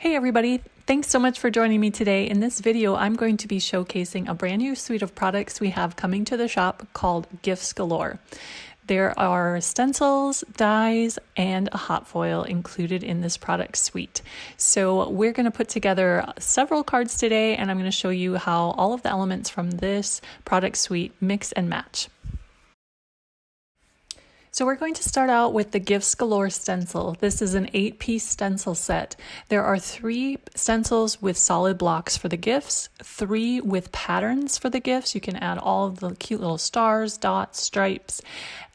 Hey everybody, thanks so much for joining me today. In this video, I'm going to be showcasing a brand new suite of products we have coming to the shop called Gifts Galore. There are stencils, dies, and a hot foil included in this product suite. So we're going to put together several cards today, and I'm going to show you how all of the elements from this product suite mix and match. So we're going to start out with the Gifts Galore stencil. This is an 8-piece stencil set. There are 3 stencils with solid blocks for the gifts, 3 with patterns for the gifts. You can add all of the cute little stars, dots, stripes,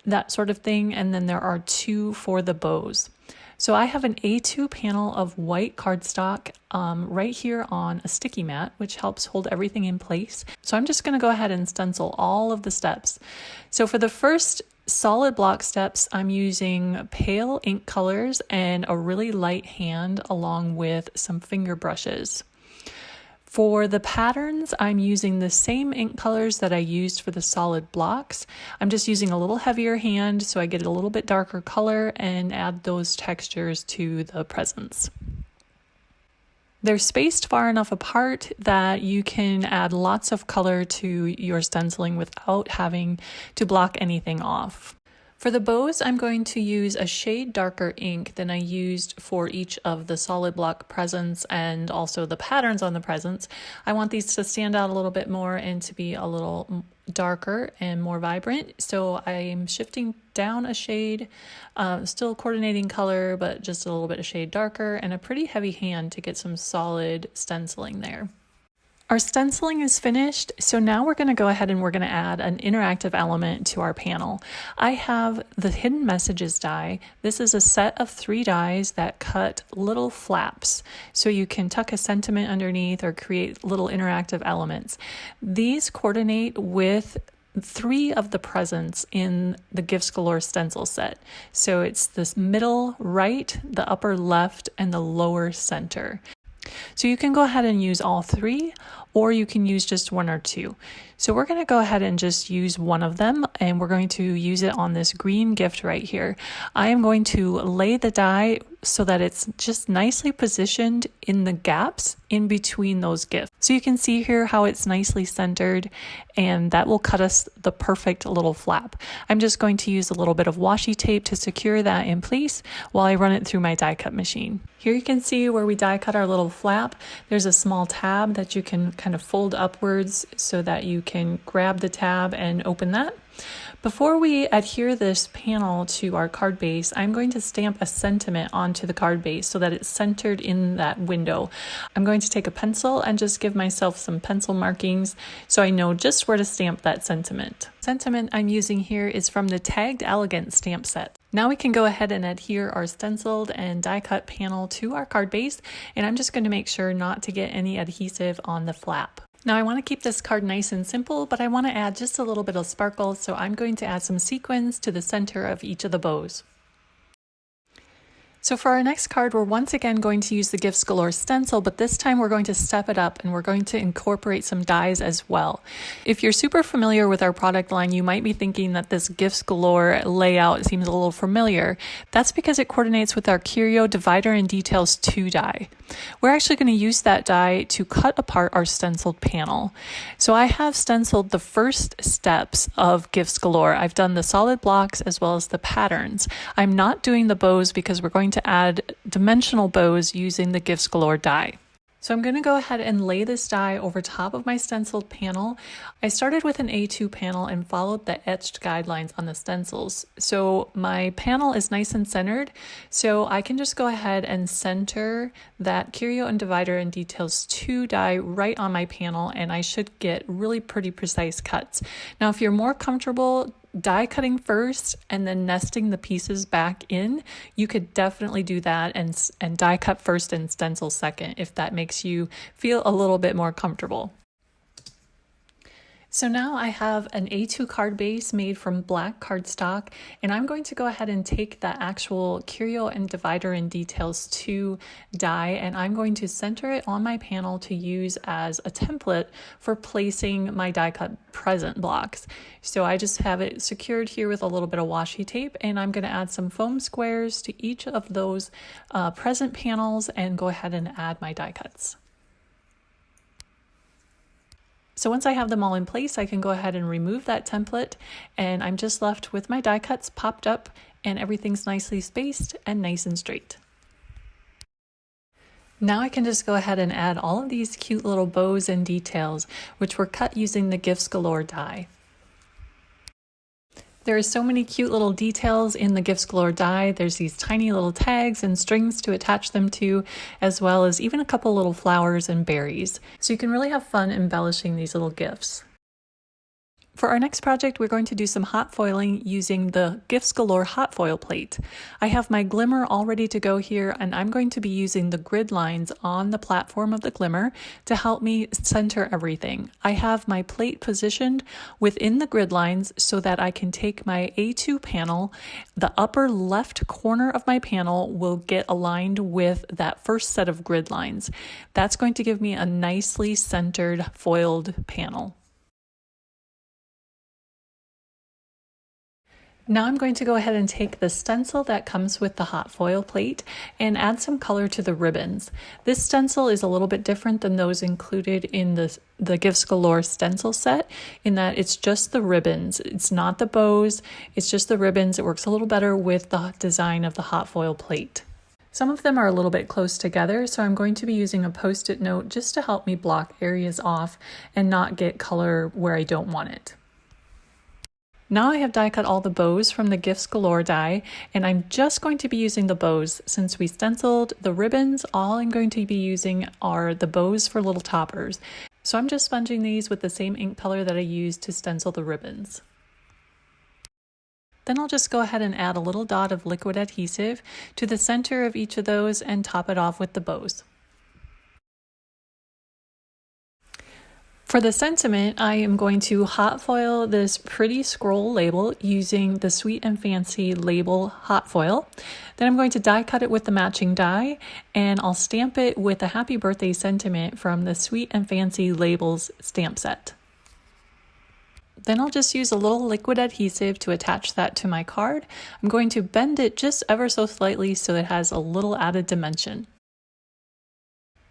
that sort of thing. And then there are 2 for the bows. So I have an A2 panel of white cardstock right here on a sticky mat, which helps hold everything in place. So I'm just going to go ahead and stencil all of the steps. So for the first solid block steps, I'm using pale ink colors and a really light hand along with some finger brushes. For the patterns, I'm using the same ink colors that I used for the solid blocks. I'm just using a little heavier hand so I get a little bit darker color and add those textures to the presents. They're spaced far enough apart that you can add lots of color to your stenciling without having to block anything off. For the bows, I'm going to use a shade darker ink than I used for each of the solid block presents and also the patterns on the presents. I want these to stand out a little bit more and to be a little darker and more vibrant. So I'm shifting down a shade, still coordinating color, but just a little bit of shade darker and a pretty heavy hand to get some solid stenciling there. Our stenciling is finished, so now we're going to go ahead and we're going to add an interactive element to our panel. I have the Hidden Messages die. This is a set of 3 dies that cut little flaps, so you can tuck a sentiment underneath or create little interactive elements. These coordinate with 3 of the presents in the Gifts Galore stencil set. So it's this middle right, the upper left, and the lower center. So you can go ahead and use all 3, or you can use just 1 or 2. So we're going to go ahead and just use one of them, and we're going to use it on this green gift right here. I am going to lay the die so that it's just nicely positioned in the gaps in between those gifts. So you can see here how it's nicely centered, and that will cut us the perfect little flap. I'm just going to use a little bit of washi tape to secure that in place while I run it through my die cut machine. Here you can see where we die cut our little flap. There's a small tab that you can kind of fold upwards so that you can grab the tab and open that. Before we adhere this panel to our card base, I'm going to stamp a sentiment onto the card base so that it's centered in that window. I'm going to take a pencil and just give myself some pencil markings so I know just where to stamp that sentiment. The sentiment I'm using here is from the Tagged Elegant stamp set. Now we can go ahead and adhere our stenciled and die cut panel to our card base, and I'm just going to make sure not to get any adhesive on the flap. Now I want to keep this card nice and simple, but I want to add just a little bit of sparkle, so I'm going to add some sequins to the center of each of the bows. So for our next card, we're once again going to use the Gifts Galore stencil, but this time we're going to step it up and we're going to incorporate some dies as well. If you're super familiar with our product line, you might be thinking that this Gifts Galore layout seems a little familiar. That's because it coordinates with our Curio Divider and Details 2 die. We're actually going to use that die to cut apart our stenciled panel. So I have stenciled the first steps of Gifts Galore. I've done the solid blocks as well as the patterns. I'm not doing the bows because we're going to add dimensional bows using the Gifts Galore die. So I'm going to go ahead and lay this die over top of my stenciled panel. I started with an A2 panel and followed the etched guidelines on the stencils. So my panel is nice and centered, so I can just go ahead and center that Curio and Divider and Details 2 die right on my panel, and I should get really pretty precise cuts. Now, if you're more comfortable die cutting first and then nesting the pieces back in, you could definitely do that and die cut first and stencil second if that makes you feel a little bit more comfortable. So now I have an A2 card base made from black cardstock, and I'm going to go ahead and take that actual curio and divider and details 2 die, and I'm going to center it on my panel to use as a template for placing my die cut present blocks. So I just have it secured here with a little bit of washi tape, and I'm going to add some foam squares to each of those present panels and go ahead and add my die cuts. So once I have them all in place, I can go ahead and remove that template, and I'm just left with my die cuts popped up and everything's nicely spaced and nice and straight. Now I can just go ahead and add all of these cute little bows and details, which were cut using the Gifts Galore die. There are so many cute little details in the Gifts Galore die. There's these tiny little tags and strings to attach them to, as well as even a couple little flowers and berries. So you can really have fun embellishing these little gifts. For our next project, we're going to do some hot foiling using the Gifts Galore hot foil plate. I have my glimmer all ready to go here, and I'm going to be using the grid lines on the platform of the glimmer to help me center everything. I have my plate positioned within the grid lines so that I can take my A2 panel. The upper left corner of my panel will get aligned with that first set of grid lines. That's going to give me a nicely centered foiled panel. Now I'm going to go ahead and take the stencil that comes with the hot foil plate and add some color to the ribbons. This stencil is a little bit different than those included in the Gifts Galore stencil set, in that it's just the ribbons. It's not the bows, it's just the ribbons. It works a little better with the design of the hot foil plate. Some of them are a little bit close together, so I'm going to be using a post-it note just to help me block areas off and not get color where I don't want it. Now I have die cut all the bows from the Gifts Galore die, and I'm just going to be using the bows. Since we stenciled the ribbons, all I'm going to be using are the bows for little toppers. So I'm just sponging these with the same ink color that I used to stencil the ribbons. Then I'll just go ahead and add a little dot of liquid adhesive to the center of each of those and top it off with the bows. For the sentiment, I am going to hot foil this pretty scroll label using the Sweet and Fancy label hot foil. Then I'm going to die cut it with the matching die, and I'll stamp it with a happy birthday sentiment from the Sweet and Fancy labels stamp set. Then I'll just use a little liquid adhesive to attach that to my card. I'm going to bend it just ever so slightly so it has a little added dimension.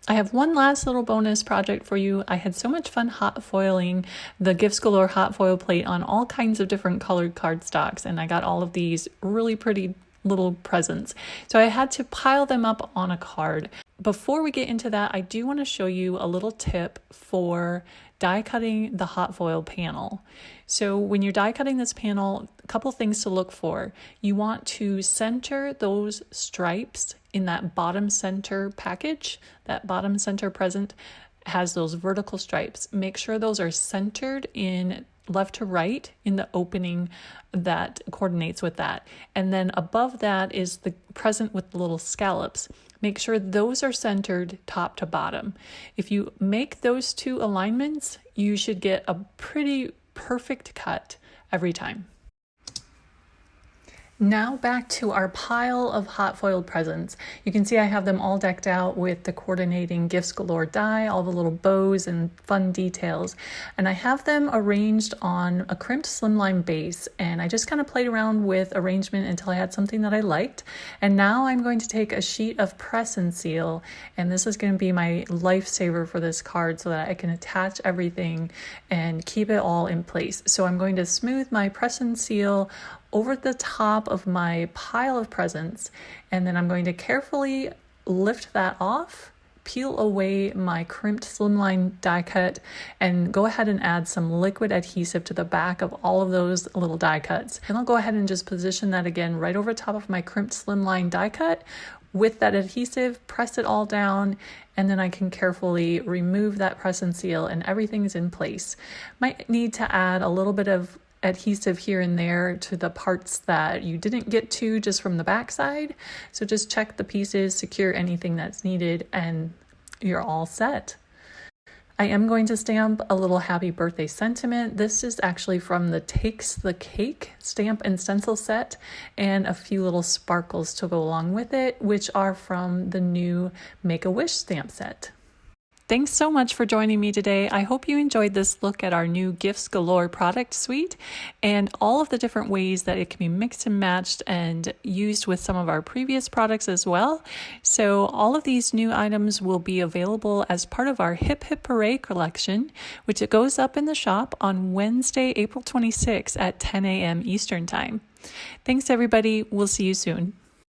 I have one last little bonus project for you. I had so much fun hot foiling the Gifts Galore hot foil plate on all kinds of different colored cardstocks, and I got all of these really pretty little presents. So I had to pile them up on a card. Before we get into that, I do want to show you a little tip for die cutting the hot foil panel. So when you're die cutting this panel, a couple things to look for. You want to center those stripes in that bottom center package. That bottom center present has those vertical stripes. Make sure those are centered in left to right in the opening that coordinates with that. And then above that is the present with the little scallops. Make sure those are centered top to bottom. If you make those two alignments, you should get a pretty perfect cut every time. Now back to our pile of hot foiled presents. You can see I have them all decked out with the coordinating Gifts Galore die, all the little bows and fun details. And I have them arranged on a crimped slimline base, and I just kind of played around with arrangement until I had something that I liked. And now I'm going to take a sheet of press and seal, and this is going to be my lifesaver for this card so that I can attach everything and keep it all in place. So I'm going to smooth my press and seal over the top of my pile of presents, and then I'm going to carefully lift that off, peel away my crimped slimline die cut, and go ahead and add some liquid adhesive to the back of all of those little die cuts. And I'll go ahead and just position that again right over top of my crimped slimline die cut with that adhesive, press it all down, and then I can carefully remove that press and seal and everything's in place. Might need to add a little bit of adhesive here and there to the parts that you didn't get to just from the back side. So just check the pieces, secure anything that's needed, and you're all set. I am going to stamp a little happy birthday sentiment. This is actually from the Takes the Cake stamp and stencil set, and a few little sparkles to go along with it, which are from the new Make-A-Wish stamp set. Thanks so much for joining me today. I hope you enjoyed this look at our new Gifts Galore product suite and all of the different ways that it can be mixed and matched and used with some of our previous products as well. So all of these new items will be available as part of our Hip Hip Hooray collection, which it goes up in the shop on Wednesday, April 26th at 10 a.m. Eastern Time. Thanks everybody. We'll see you soon.